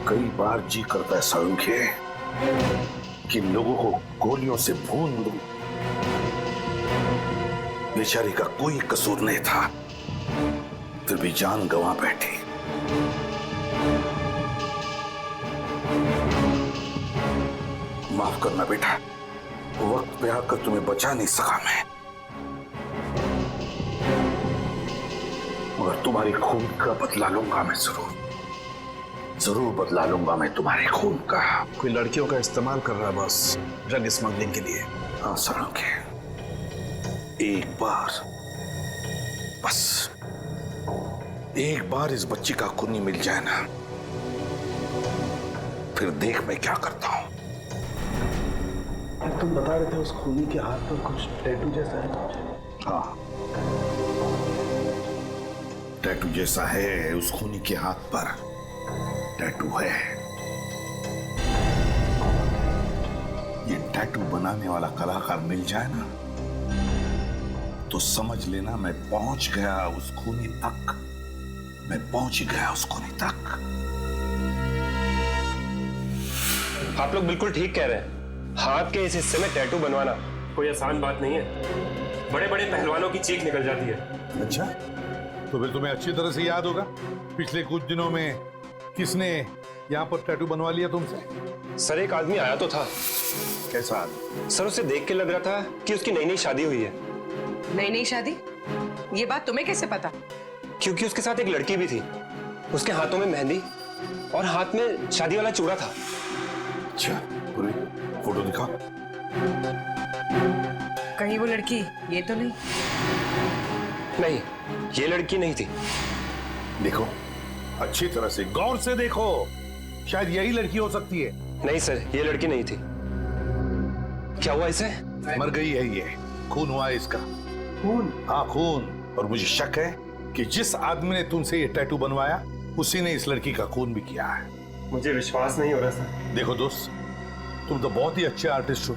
कई बार जी करता है संख्य कि लोगों को गोलियों से भून दूं। बेचारी का कोई कसूर नहीं था, फिर भी जान गंवा बैठी। माफ करना बेटा, वक्त पे आकर तुम्हें बचा नहीं सका मैं, मगर तुम्हारी खून का बदला लूंगा मैं, जरूर बदला लूंगा मैं तुम्हारे खून का। कोई लड़कियों का इस्तेमाल कर रहा है बस, ड्रग स्मगलिंग के लिए। हाँ सरोगे, एक बार, बस एक बार इस बच्ची का खूनी मिल जाए ना, फिर देख मैं क्या करता हूं। तुम बता रहे थे उस खूनी के हाथ पर कुछ टैटू जैसा है। हाँ, टैटू जैसा है उस खूनी के हाथ पर, टैटू है। ये टैटू बनाने वाला कलाकार मिल जाए ना, तो समझ लेना मैं पहुंच गया उस खूनी तक, मैं पहुंच गया उस खूनी तक। आप लोग बिल्कुल ठीक कह रहे हैं। हाथ के इस हिस्से में टैटू बनवाना कोई आसान बात नहीं है। बड़े बड़े पहलवानों की चीख निकल जाती है। अच्छा, तो फिर तुम्हें अच्छी तरह से याद होगा पिछले कुछ दिनों में किसने यहाँ पर टैटू बनवा लिया तुमसे। सर एक आदमी आया तो था। कैसा आदमी? सर उसे देख के लग रहा था कि उसकी नई नई शादी हुई है। नई नई शादी? ये बात तुम्हें कैसे पता? क्योंकि उसके साथ एक लड़की भी थी। उसके हाथों में मेहंदी और हाथ में शादी वाला चूड़ा था। अच्छा, पूरी फोटो दिखा। कहीं वो लड़की ये तो नहीं? नहीं, ये लड़की नहीं थी। देखो, अच्छी तरह से गौर से देखो, शायद यही लड़की हो सकती है। नहीं सर, ये लड़की नहीं थी। क्या हुआ इसे? मर गई है ये, खून हुआ है इसका। खून? हाँ खून। और मुझे शक है कि जिस आदमी ने तुमसे ये टैटू बनवाया उसी ने इस लड़की का खून भी किया है। मुझे विश्वास नहीं हो रहा सर। देखो दोस्त, तुम तो बहुत ही अच्छे आर्टिस्ट हो,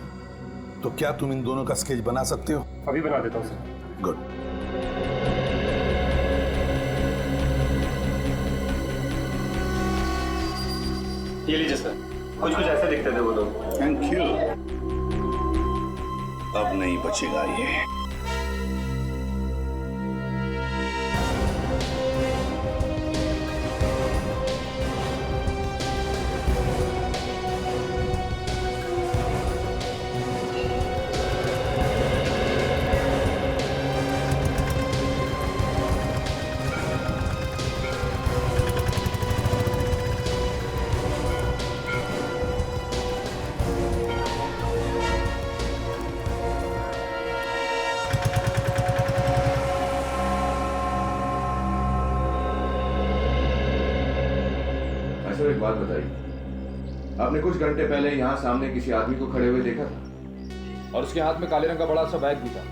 तो क्या तुम इन दोनों का स्केच बना सकते हो? अभी बना देता हूँ सर। गुड। ये लीजिए सर, कुछ कुछ ऐसे दिखते थे वो लोग। Thank you. अब नहीं बचेगा ये। सर एक बात बताइए, आपने कुछ घंटे पहले यहाँ सामने किसी आदमी को खड़े हुए देखा था और उसके हाथ में काले रंग का बड़ा सा बैग भी था।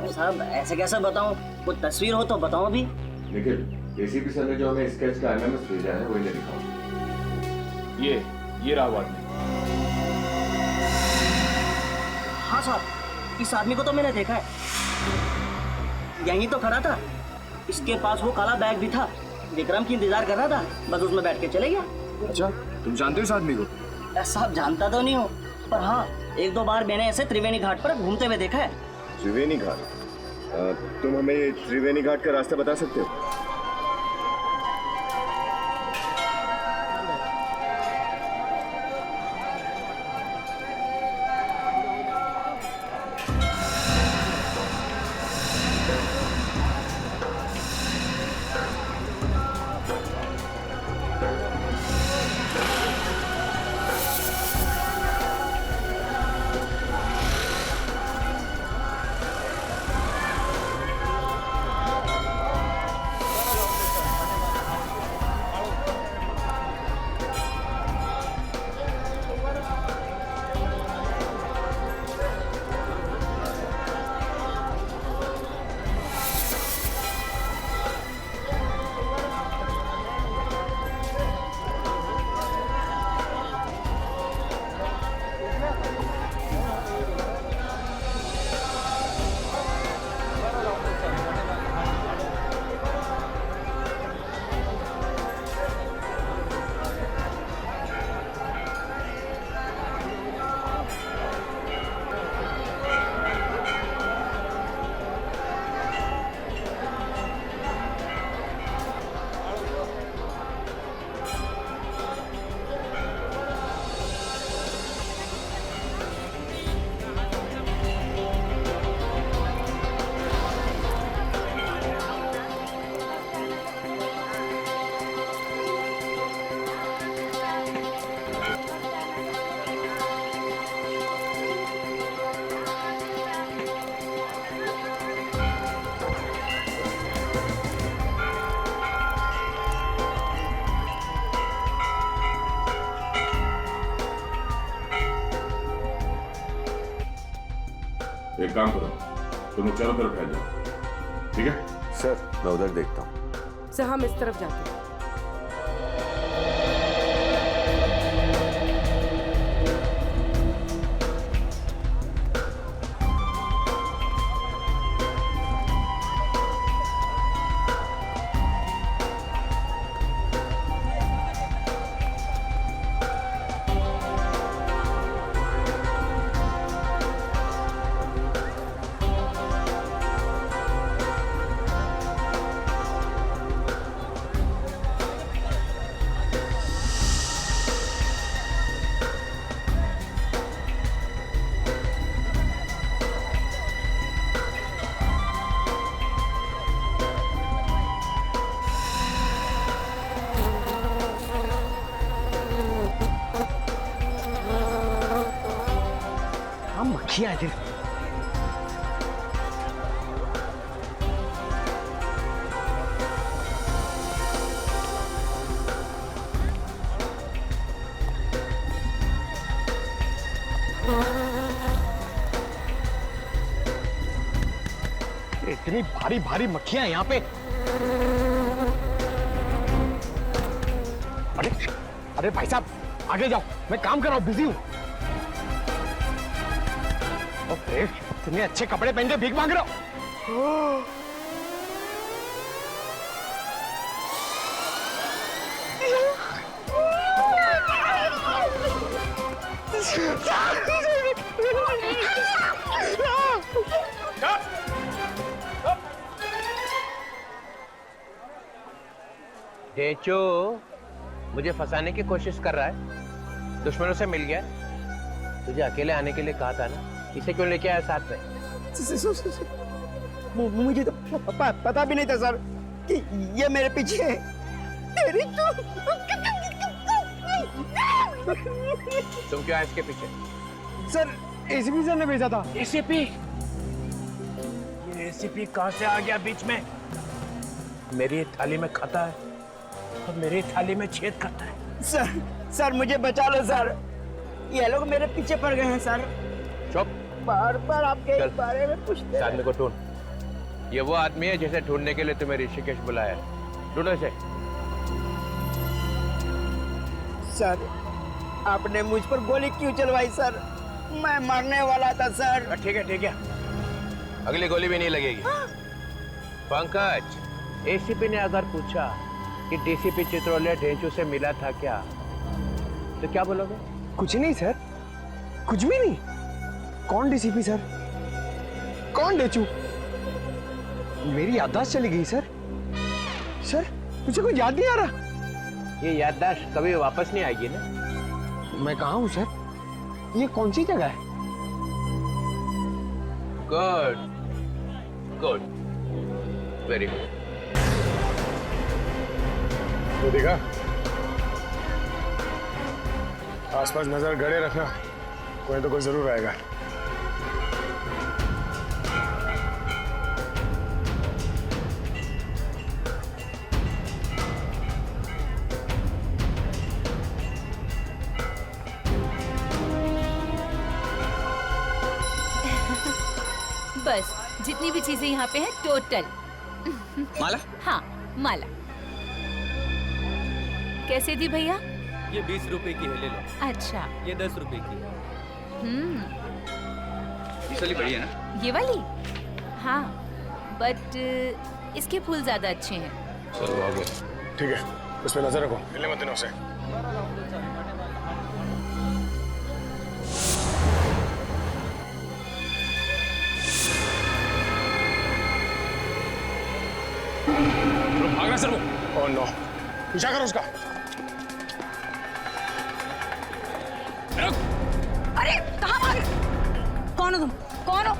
साहब ऐसे कैसे बताऊं, कोई तस्वीर हो तो बताओ अभी। निखिल, एसीपी सर ने जो हमें स्केच का एमएमएस भेजा है वो इन्हें दिखाओ। ये रहा वो आदमी। हाँ साहब, इस आदमी को तो मैंने देखा है, यहीं तो खड़ा था। इसके पास वो काला बैग भी था। विक्रम की इंतजार कर रहा था, बस उसमें बैठ के चले गया। अच्छा, तुम जानते हो इस आदमी को? साहब जानता तो नहीं हूँ, पर हाँ एक दो बार मैंने ऐसे त्रिवेणी घाट पर घूमते हुए देखा है। त्रिवेणी घाट? तुम हमें त्रिवेणी घाट का रास्ता बता सकते हो? एक काम करो, तुम लोग चारों तरफ फैल जाओ, ठीक है? सर मैं उधर देखता हूँ। सर हम इस तरफ जाते हैं। मक्खियां हैं। इतनी भारी भारी मक्खियां यहाँ पे। अरे अरे भाई साहब आगे जाओ, मैं काम कर रहा हूँ, बिजी हूँ। इतने अच्छे कपड़े पहन के भीख मांग रहे हो। डेचो मुझे फंसाने की कोशिश कर रहा है, दुश्मनों से मिल गया। तुझे अकेले आने के लिए कहा था ना, इसे क्यों लेके आया साथ में? मुझे तो पता भी नहीं था सर कि ये मेरे पीछे है। तेरी तुम क्यों आए इसके पीछे? सर एसीपी सर ने भेजा था। एसीपी? ये एसीपी कहां से आ गया बीच में? मेरी थाली में खाता है और मेरी थाली में छेद करता है। सर मुझे बचा लो सर, ये लोग मेरे पीछे पड़ गए हैं सर। चुप। बार बार आपके इस बारे में पूछते हैं। आदमी को ढूंढ। ये वो आदमी है जिसे ढूंढने के लिए तुम्हें ऋषिकेश बुलाया है। ढूंढो इसे। सर आपने मुझ पर गोली क्यों चलवाई सर? मैं मरने वाला था सर। ठीक है, अगली गोली भी नहीं लगेगी। पंकज, एसीपी ने अगर पूछा कि डीसीपी चित्रोले ढेंचू से मिला था क्या, तो क्या बोलोगे? कुछ नहीं सर, कुछ भी नहीं। कौन डीसीपी सर? कौन डेचू? मेरी याददाश्त चली गई सर। सर मुझे कुछ याद नहीं आ रहा। ये याददाश्त कभी वापस नहीं आएगी ना। मैं कहाँ हूँ सर? ये कौन सी जगह है? Good, very good. तो देखा, आसपास नजर गड़े रखना, कोई तो कोई जरूर आएगा। बस जितनी भी चीजें यहाँ पे हैं टोटल। माला? हाँ माला। कैसे दी भैया? ये 20 रुपए की है, ले लो। अच्छा। ये 10 रुपए की है। ये वाली बढ़िया ना? ये वाली? हाँ बट इसके फूल ज्यादा अच्छे हैं। चलो आगे। ठीक है, उस पर नजर रखो, मिलने मत देना उसे। भाग रहा सर वो। ओह नो, पीछा करो उसका। अरे कहाँ भाग? कौन हो तुम? कौन हो?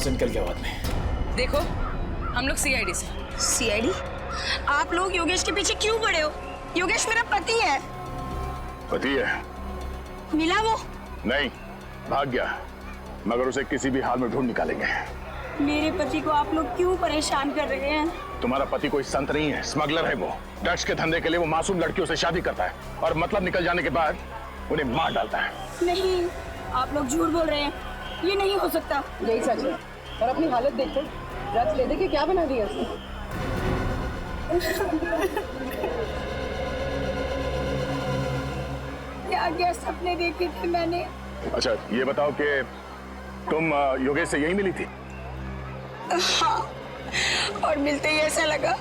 से निकल गया बाद में। देखो, हम लोग सीआईडी से। सीआईडी? आप लोग योगेश के पीछे क्यों पड़े हो? योगेश मेरा पति है। पति है? मिला वो? नहीं, भाग गया, मगर उसे किसी भी हाल में ढूंढ निकालेंगे। मेरे पति को आप लोग क्यों परेशान कर रहे हैं? तुम्हारा पति कोई संत नहीं है, स्मगलर है वो। ड्रग्स के धंधे के लिए वो मासूम लड़कियों से शादी करता है और मतलब निकल जाने के बाद उन्हें मार डालता है। नहीं, आप लोग झूठ बोल रहे हैं, ये नहीं हो सकता। यही सच है। और अपनी हालत देखो, ड्रग्स ले दे के क्या बना दिया उसने। क्या क्या सपने देखे थे मैंने। अच्छा, ये बताओ कि तुम योगेश से यही मिली थी? हाँ, और मिलते ही ऐसा लगा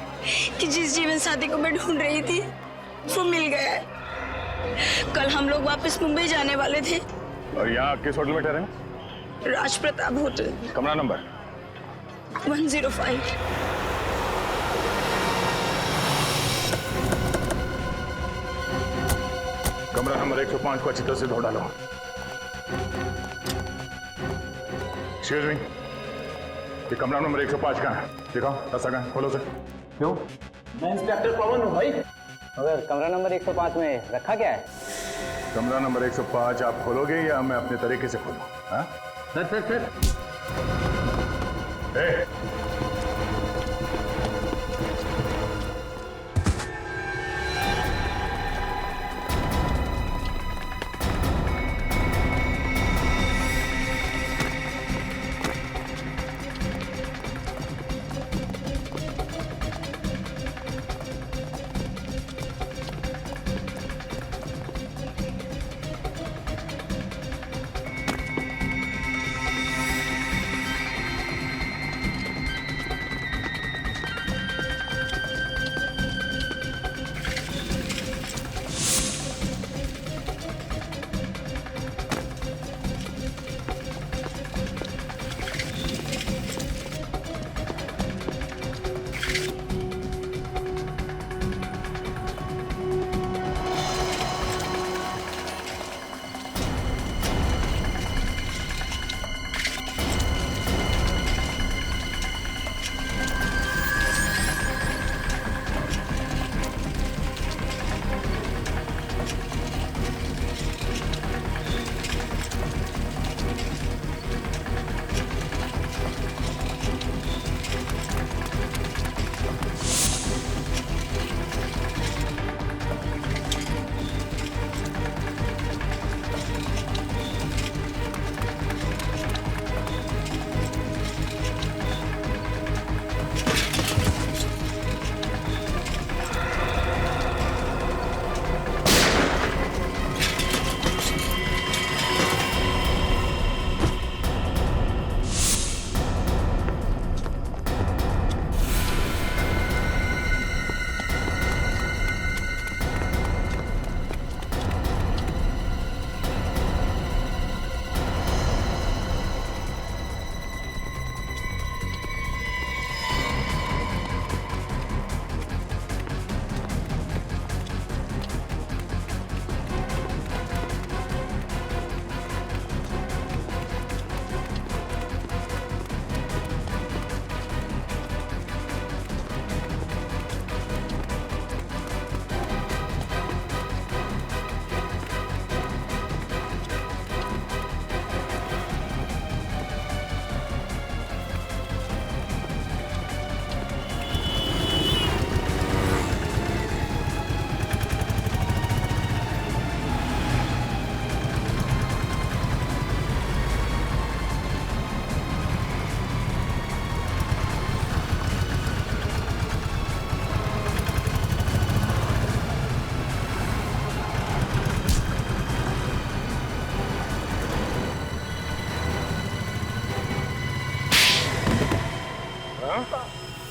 कि जिस जीवन साथी को मैं ढूंढ रही थी वो मिल गया है। कल हम लोग वापस मुंबई जाने वाले थे। और यहाँ किस होटल में ठहरे? राज प्रताप होटल, कमरा नंबर 105। कमरा नंबर 105 को अच्छी तरह से ढूंढ डालो। एक्सक्यूज मी, ये कमरा नंबर 105 कहाँ है? दिखाओ, रास्ता कहाँ है? खोलो से। क्यों? मैं इंस्पेक्टर पवन हूँ भाई। मगर कमरा नंबर 105 में रखा क्या है? कमरा नंबर 105 आप खोलोगे या मैं अपने तरीके से खोलूं? हाँ? सर। ए!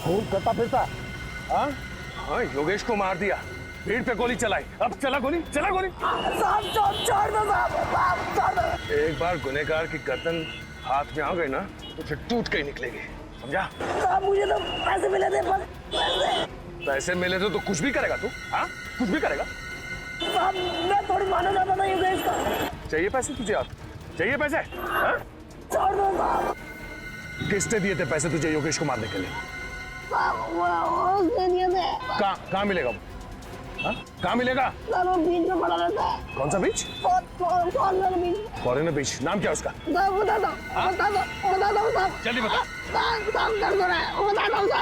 खूब करता फिरता। हाँ? हाँ, योगेश को मार दिया, भीड़ पे गोली चलाई, अब चला गोली। साहब छोड़ दो साहब। एक बार गुनहगार की गर्दन हाथ में आ गई ना तो फिर टूट के ही निकलेगी, समझा? साहब मुझे तो पैसे मिले थे, बस पैसे मिले तो कुछ भी करेगा तू? हाँ, कुछ भी करेगा? साहब मैं थोड़ी मानना चाहता था योगेश का। चाहिए पैसे तुझे? आप चाहिए पैसे? हाँ? छोड़ दो साहब। किसने दिए थे पैसे तुझे योगेश को मारने के लिए? कहाँ मिलेगा वो? हाँ? कहाँ मिलेगा? बीच में पड़ा रहता है। कौन सा बीच? फॉरेनर बीच। नाम क्या है उसका? बता दो जल्दी बता। कर दो बता दो।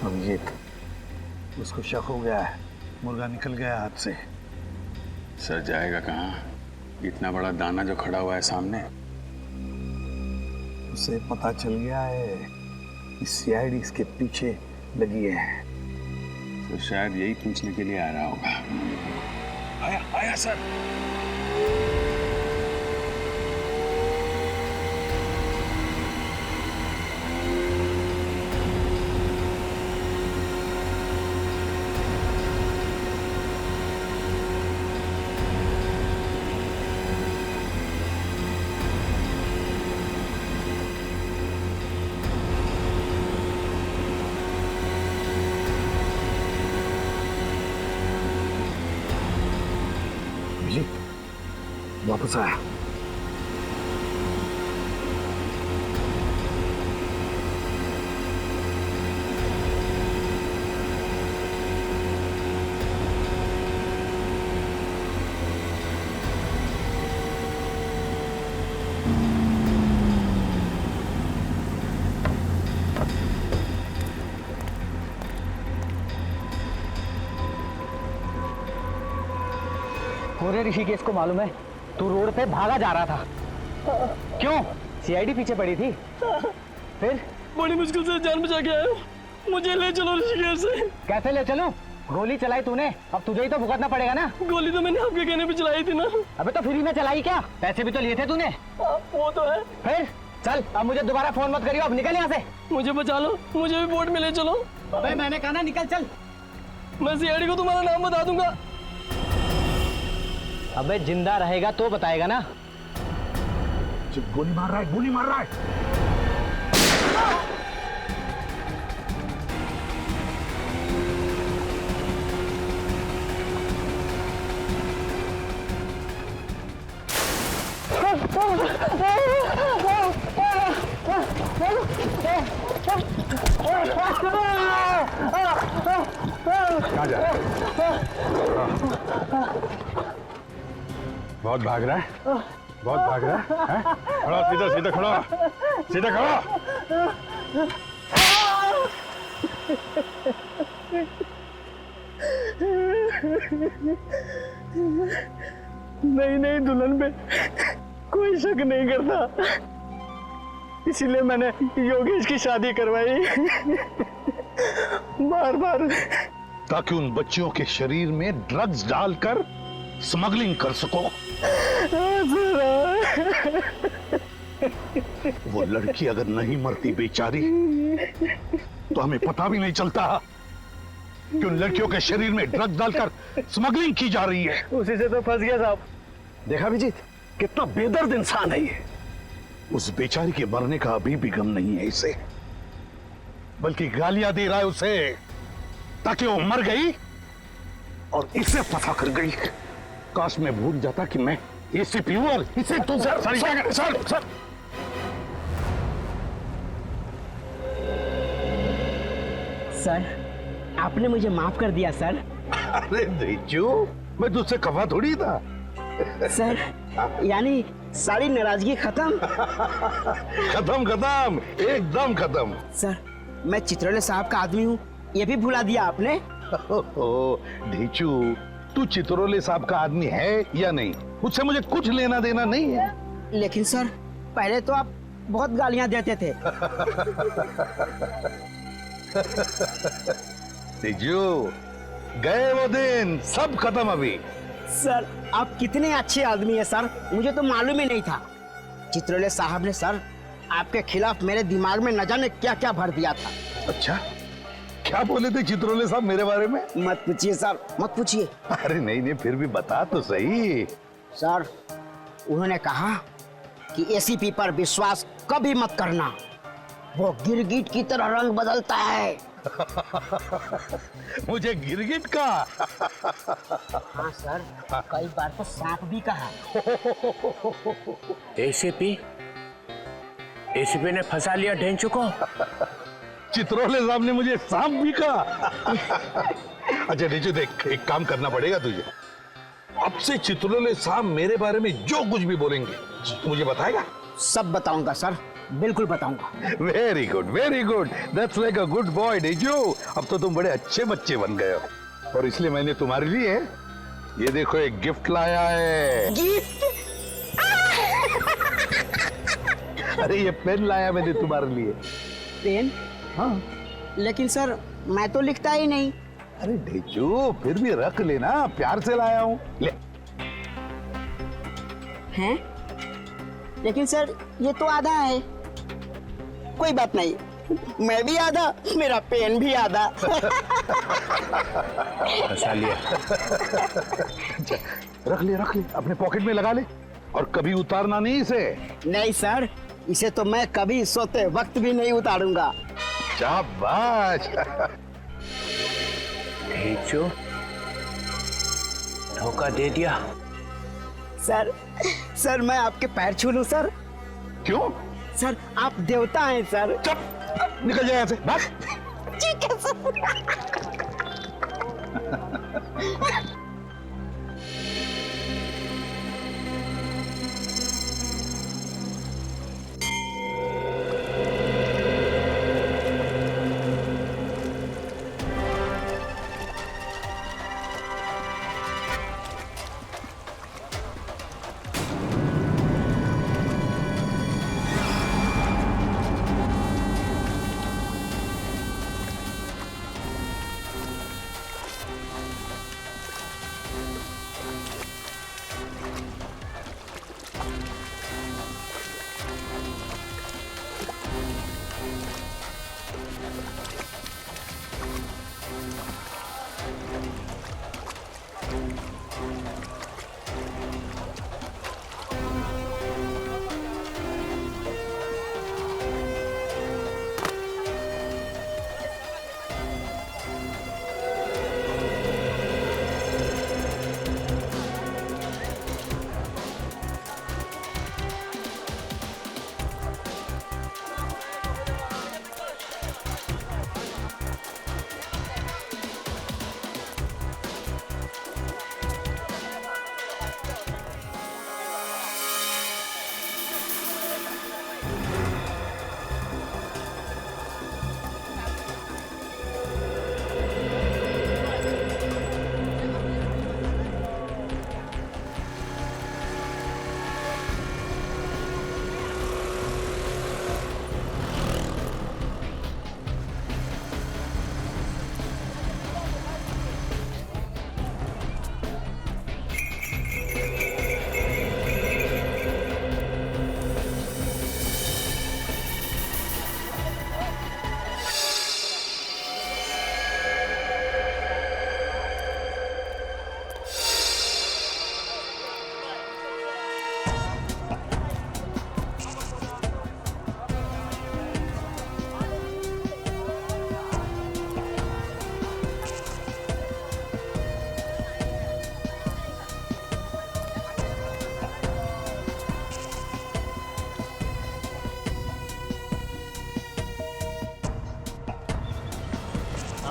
अभिजीत, उसको शक हो गया है, मुर्गा निकल गया हाथ से। सर जाएगा कहाँ? इतना बड़ा दाना जो खड़ा हुआ है सामने। उसे पता चल गया है कि सीआईडी इसके पीछे लगी है, तो शायद यही पूछने के लिए आ रहा होगा। आया सर। वापस आया। पूरे ऋषिकेश को मालूम है तू रोड पे भागा जा रहा था। क्यों? सीआईडी पीछे पड़ी थी। फिर बड़ी मुश्किल से जान बचा के आया हूँ, मुझे ले चलो ऋषिकेश से। कैसे ले चलूं? गोली चलाई तूने, अब तुझे ही तो भुगतना पड़ेगा ना। गोली तो मैंने आपके कहने पे चलाई थी ना। अबे तो फ्री में चलाई क्या? पैसे भी तो लिए थे तूने। वो तो है। फिर चल, अब मुझे दोबारा फोन मत करियो, अब निकल यहाँ से। मुझे बचा लो, मुझे भी बोट में ले चलो। अबे मैंने कहा ना निकल, चल। मैं सीआईडी को तुम्हारा नाम बता दूंगा। अबे जिंदा रहेगा तो बताएगा ना। गोली मार रहा है, गोली मार रहा है। कहाँ जा रहा है? बहुत भाग रहा है, बहुत भाग रहा है? खड़ा, सीधा सीधा खड़ा, सीधा खड़ा। नहीं दुल्हन पे कोई शक नहीं करता, इसीलिए मैंने योगेश की शादी करवाई। बार बार ताकि उन बच्चियों के शरीर में ड्रग्स डालकर स्मगलिंग कर सको। वो लड़की अगर नहीं मरती बेचारी तो हमें पता भी नहीं चलता कि उन लड़कियों के शरीर में ड्रग्स डालकर स्मगलिंग की जा रही है। उसी से तो फंस गया साहब। देखा अभिजीत, कितना बेदर्द इंसान है ये। उस बेचारी के मरने का अभी भी गम नहीं है इसे, बल्कि गालियां दे रहा है उसे ताकि वो मर गई और इसे फंसा कर गई। काश मैं भूल जाता कि मैं इसे प्योर इसे तो sir sir sir sir sir आपने मुझे माफ कर दिया सर। अरे ढेंचू, मैं तुझसे खफा थोड़ी था। सर यानी सारी नाराजगी खत्म। खत्म खत्म एकदम खत्म। सर मैं चित्रौले साहब का आदमी हूँ, ये भी भुला दिया आपने। ढेंचू, तू चित्रौले साहब का आदमी है या नहीं, उससे मुझे कुछ लेना देना नहीं है। लेकिन सर पहले तो आप बहुत गालियां देते थे। ढेंचू, गए वो दिन, सब खत्म अभी। सर आप कितने अच्छे आदमी हैं सर, मुझे तो मालूम ही नहीं था। चित्रौले साहब ने सर आपके खिलाफ मेरे दिमाग में न जाने क्या क्या भर दिया था। अच्छा, क्या बोले थे चित्रौले साहब मेरे बारे में? मत पूछिए सर, मत पूछिए। अरे नहीं नहीं, फिर भी बता तो सही। सर उन्होंने कहा कि एसीपी पर विश्वास कभी मत करना, वो गिरगिट की तरह रंग बदलता है। मुझे गिरगिट का? हाँ सर, कई बार तो सांप भी कहा। एसीपी ने फंसा लिया ढेंचू को। चित्रौले साहब ने मुझे सांप भी कहा। अच्छा ढेंचू देख, एक काम करना पड़ेगा तुझे। अब से चित्रौले साहब मेरे बारे में जो कुछ भी बोलेंगे तू मुझे बताएगा? सब बताऊंगा सर, बिल्कुल बताऊंगा। Very good, that's like a good boy ढेंचू। अब तो तुम बड़े अच्छे बच्चे बन गए हो, और इसलिए मैंने तुम्हारे लिए ये देखो एक गिफ्ट लाया है। गिफ्ट? अरे ये पेन लाया मैंने तुम्हारे लिए। पेन? हाँ। लेकिन सर मैं तो लिखता ही नहीं। अरे ढेंचू, फिर भी रख लेना, प्यार से लाया हूँ, ले। हैं? लेकिन सर ये तो आधा है। कोई बात नहीं, मैं भी आधा, मेरा पेन भी आधा। फंसा लिया। अच्छा, रख ले अपने पॉकेट में लगा ले, और कभी उतारना नहीं इसे। नहीं सर, इसे तो मैं कभी सोते वक्त भी नहीं उतारूंगा। शाबाश। ढेंचू, धोखा दे दिया। सर मैं आपके पैर छू लूं सर? क्यों? सर आप देवता हैं सर। चुप, निकल जाए यहाँ से, भाग। ठीक है सर।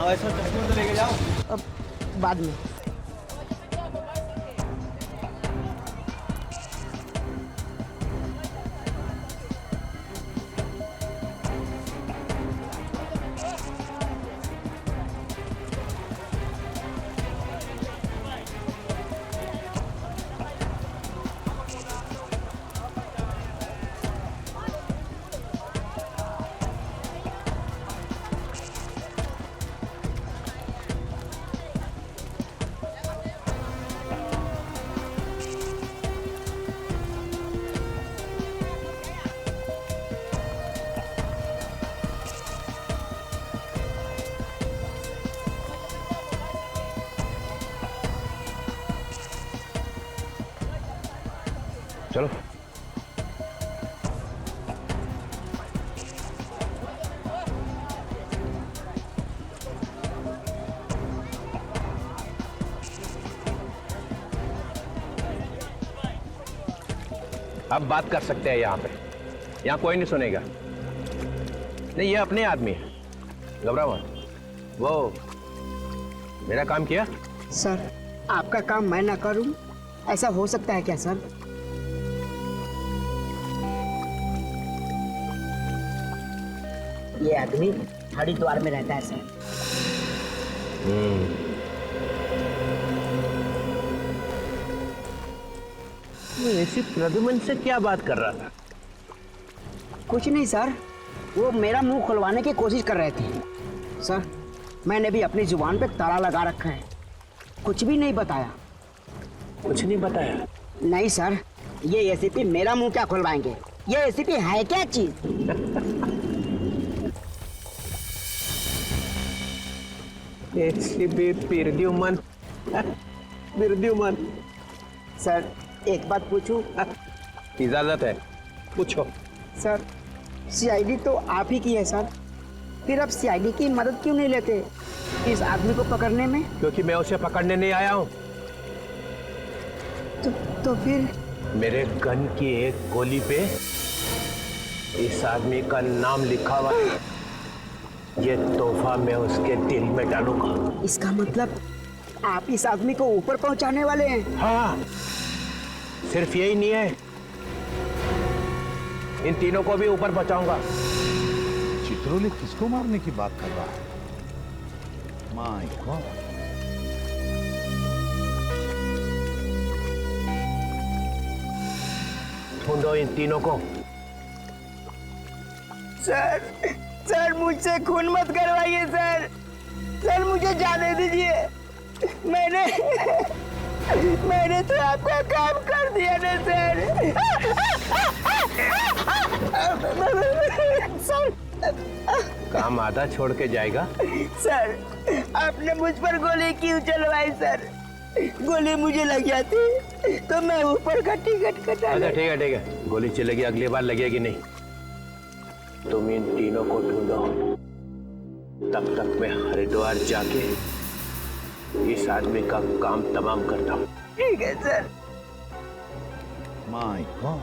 ऐसा चश्मा तो लेके जाओ। अब बाद में। चलो। अब बात कर सकते हैं यहाँ पे। यहाँ कोई नहीं सुनेगा। नहीं, ये अपने आदमी है, घबराओ मत। वो मेरा काम किया। सर, आपका काम मैं ना करूं, ऐसा हो सकता है क्या सर? ये आदमी हरिद्वार में रहता है सर। ऐसी प्रद्युमन से क्या बात कर रहा था? कुछ नहीं सर, वो मेरा मुंह खुलवाने की कोशिश कर रहे थे। सर, मैंने भी अपनी जुबान पे ताला लगा रखा है, कुछ भी नहीं बताया। कुछ नहीं बताया? नहीं सर, ये एसीपी मेरा मुंह क्या खुलवाएंगे? ये एसीपी है क्या चीज? एसीपी प्रद्युमन। प्रद्युमन। सर, एक बात पूछूं? इजाजत है, पूछो। सर, सीआईडी तो आप ही की है सर, फिर आप सीआईडी की मदद क्यों नहीं लेते इस आदमी को पकड़ने में? क्योंकि मैं उसे पकड़ने नहीं आया हूँ। तो फिर? मेरे गन की एक गोली पे इस आदमी का नाम लिखा हुआ है। ये तोहफा मैं उसके दिल में डालूंगा। इसका मतलब आप इस आदमी को ऊपर पहुंचाने वाले हैं? हाँ, सिर्फ यही नहीं है, इन तीनों को भी ऊपर पहुंचाऊंगा। चित्रोले किसको मारने की बात कर रहा है? My God. ढूंढो इन तीनों को। सर, मुझसे खून मत करवाइए सर। सर, मुझे जाने दीजिए। मैंने तो आपका काम कर दिया ना सर। सर, काम आधा छोड़ के जाएगा? सर, आपने मुझ पर गोली क्यों चलवाई सर? गोली मुझे लग जाती तो मैं ऊपर का टिकट कटा। अच्छा, ठीक है, गोली चलेगी, अगली बार लगेगी नहीं। तुम इन तीनों को ढूंढो, तब तक मैं हरिद्वार जाके इस आदमी का काम तमाम करता हूँ। ठीक है सर। माय गॉड,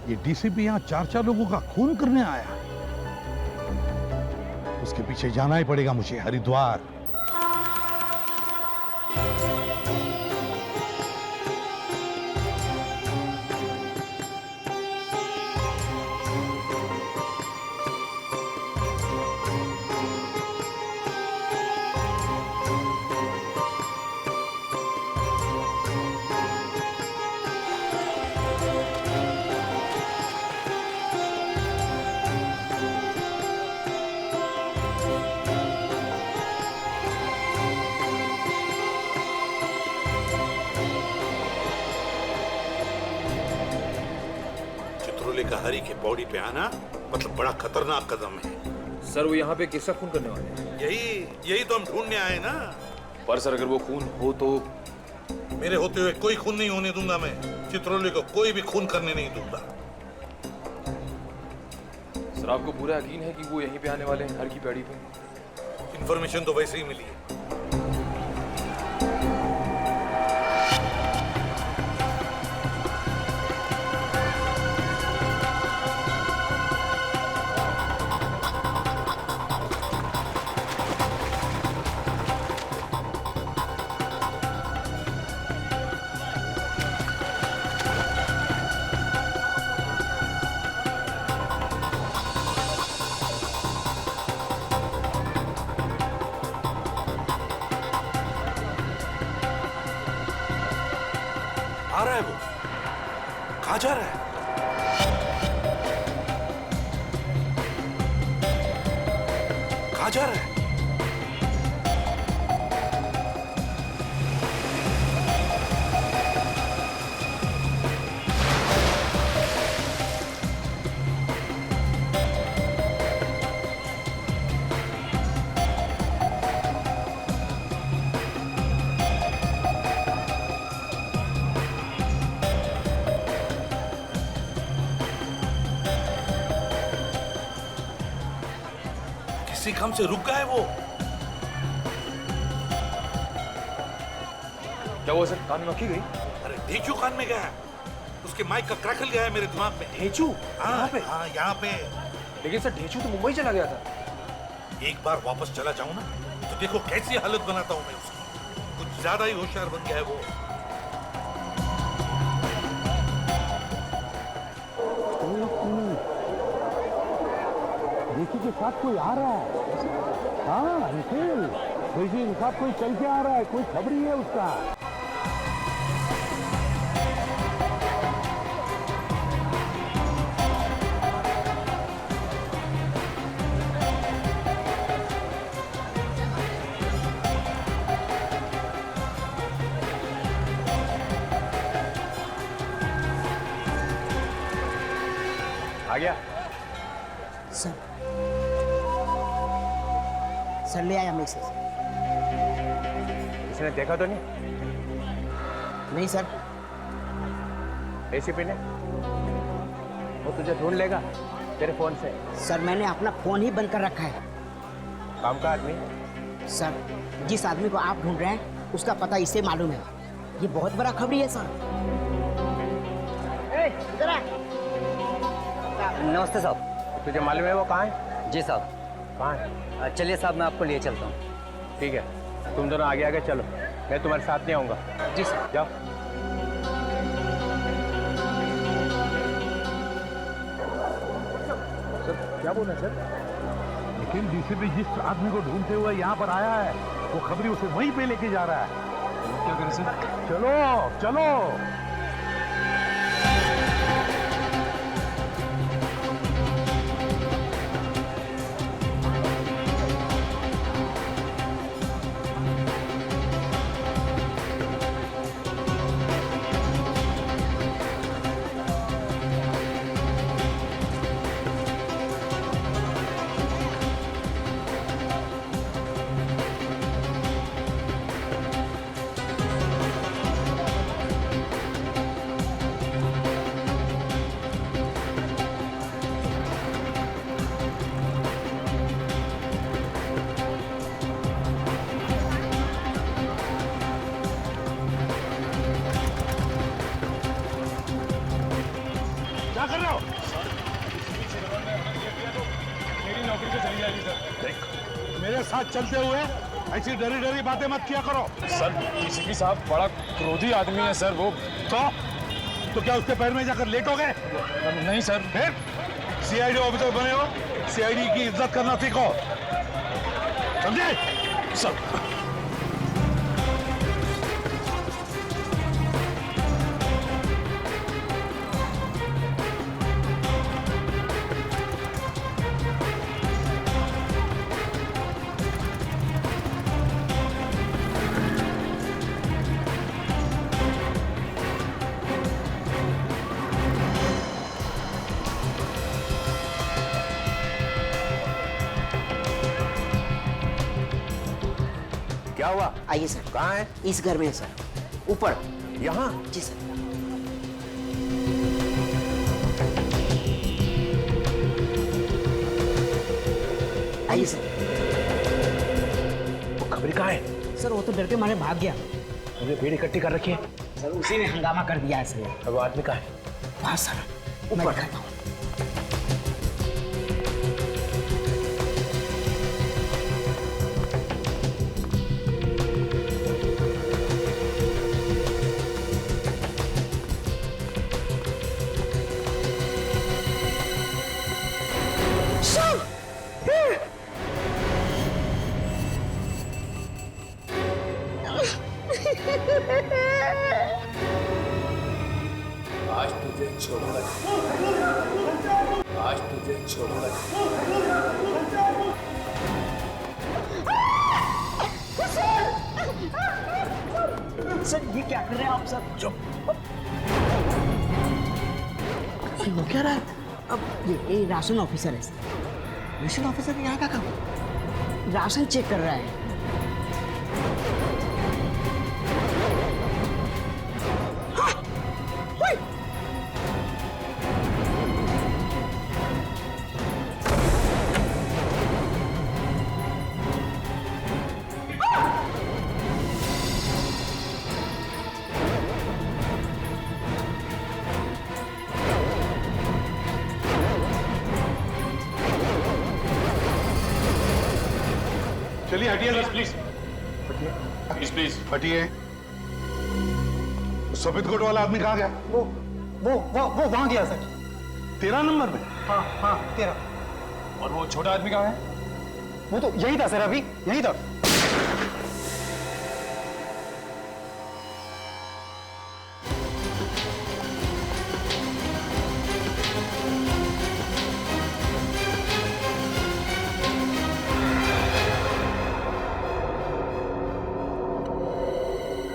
ये डीसीपी यहाँ 4 लोगों का खून करने आया। उसके पीछे जाना ही पड़ेगा मुझे, हरिद्वार। का हरी के बॉडी पे आना मतलब बड़ा खतरनाक कदम है। सर, वो यहाँ पे किसका खून करने वाले हैं? यही तो हम ढूंढने आए ना। पर सर, अगर वो खून हो तो? मेरे होते हुए कोई खून नहीं होने दूंगा मैं। चित्रोले को कोई भी खून करने नहीं दूंगा। सर, आपको पूरा यकीन है कि वो यहीं पे आने वाले हैं, हर की पैड़ी पे? इंफॉर्मेशन तो वैसे ही मिली है। कहाँ जा रहा है? कहाँ जा रहा है? किसी काम से रुक गया है वो। क्या हुआ सर, कान में मक्खी गई? अरे ढेंचू कान में गया है, उसके माइक का क्रैकल गया है मेरे दिमाग में। ढेंचू? यहाँ पे? हाँ यहाँ पे। लेकिन सर ढेंचू तो मुंबई चला गया था। एक बार वापस चला जाऊं ना तो देखो कैसी हालत बनाता हूं मैं उसकी। कुछ ज्यादा ही होशियार बन गया है वो। ऋषि के साथ कोई आ रहा है। हाँ निखिल, ऋषि के साथ कोई चल के आ रहा है, कोई खबरी है उसका। आ गया? सर ले आया मैसेज। इसने देखा तो नहीं? नहीं सर। एसीपी ने? वो तुझे ढूंढ लेगा तेरे फोन से। सर मैंने अपना फोन ही बंद कर रखा है। काम का आदमी? सर जिस आदमी को आप ढूंढ रहे हैं उसका पता इसे मालूम है। ये बहुत बड़ा खबरी है सर। इधर आ। नमस्ते साहब। तुझे मालूम है वो कहाँ है? जी साहब। कहाँ है? चलिए साहब, मैं आपको लिए चलता हूँ। ठीक है, तुम दोनों आगे आगे चलो, मैं तुम्हारे साथ नहीं आऊँगा। जी सर। जाओ। सर क्या बोला सर? लेकिन डीसीपी जिस आदमी को ढूंढते हुए यहाँ पर आया है वो खबरी उसे वहीं पे लेके जा रहा है। क्या करें सर? चलो चलो। क्या कर रहे हो? मेरी नौकरी तो चली जाएगी सर। देख, मेरे साथ चलते हुए ऐसी डरी डरी बातें मत किया करो। सर डीसीपी साहब बड़ा क्रोधी आदमी है सर वो। तो क्या उसके पैर में जाकर लेटोगे? नहीं सर। फिर सीआईडी ऑफिसर बने हो, सीआईडी की इज्जत करना सीखो, समझे? सर क्या हुआ? आइए सर। कहाँ है? इस घर में है सर, ऊपर। यहाँ? जी सर। आइए सर। वो खबरी कहाँ है? सर वो तो डर के मारे भाग गया। तुमने भीड़ इकट्ठी कर रखी है? सर उसी ने हंगामा कर दिया है सर। अब वो आदमी कहाँ है? वहाँ सर ऊपर खाता हूँ। आज तुझे सर ये क्या कर रहे हैं आप सर? चुप। वो क्या रहा है? अब ये राशन ऑफिसर है सर। राशन ऑफिसर यहाँ का काम? राशन चेक कर रहा है। चलिए हटिए बस प्लीज। प्लीज प्लीज हटिए। सफेद कोट वाला आदमी कहाँ गया? वो वहां गया सर। 13 नंबर में? हाँ 13। और वो छोटा आदमी कहाँ है? वो तो यही था सर, अभी यही था।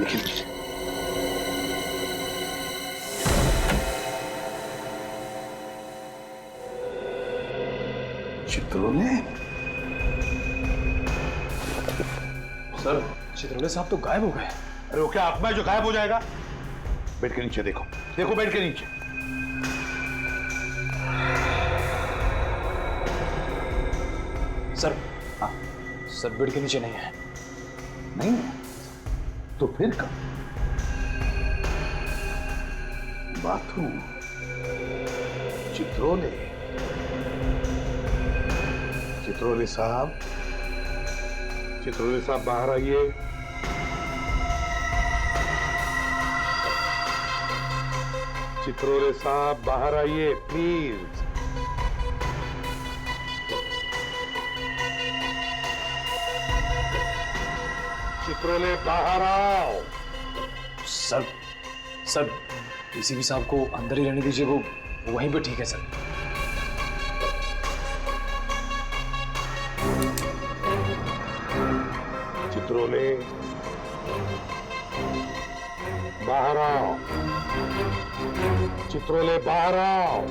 निखिल जी, चित्रोले? सर चित्रोले साहब तो गायब हो गए। अरे वो क्या आत्मा है जो गायब हो जाएगा? बेड के नीचे देखो, देखो बेड के नीचे। सर हाँ, सर बेड के नीचे नहीं है। नहीं है तो फिर कब? बाथरूम, चित्रोले, चित्रोले साहब, चित्रोले साहब बाहर आइए। चित्रोले साहब बाहर आइए प्लीज। चित्रोले बाहर आओ। सर डीसीपी साहब को अंदर ही रहने दीजिए, वो वहीं पे ठीक है सर। चित्रोले बाहर आओ। चित्रोले बाहर आओ।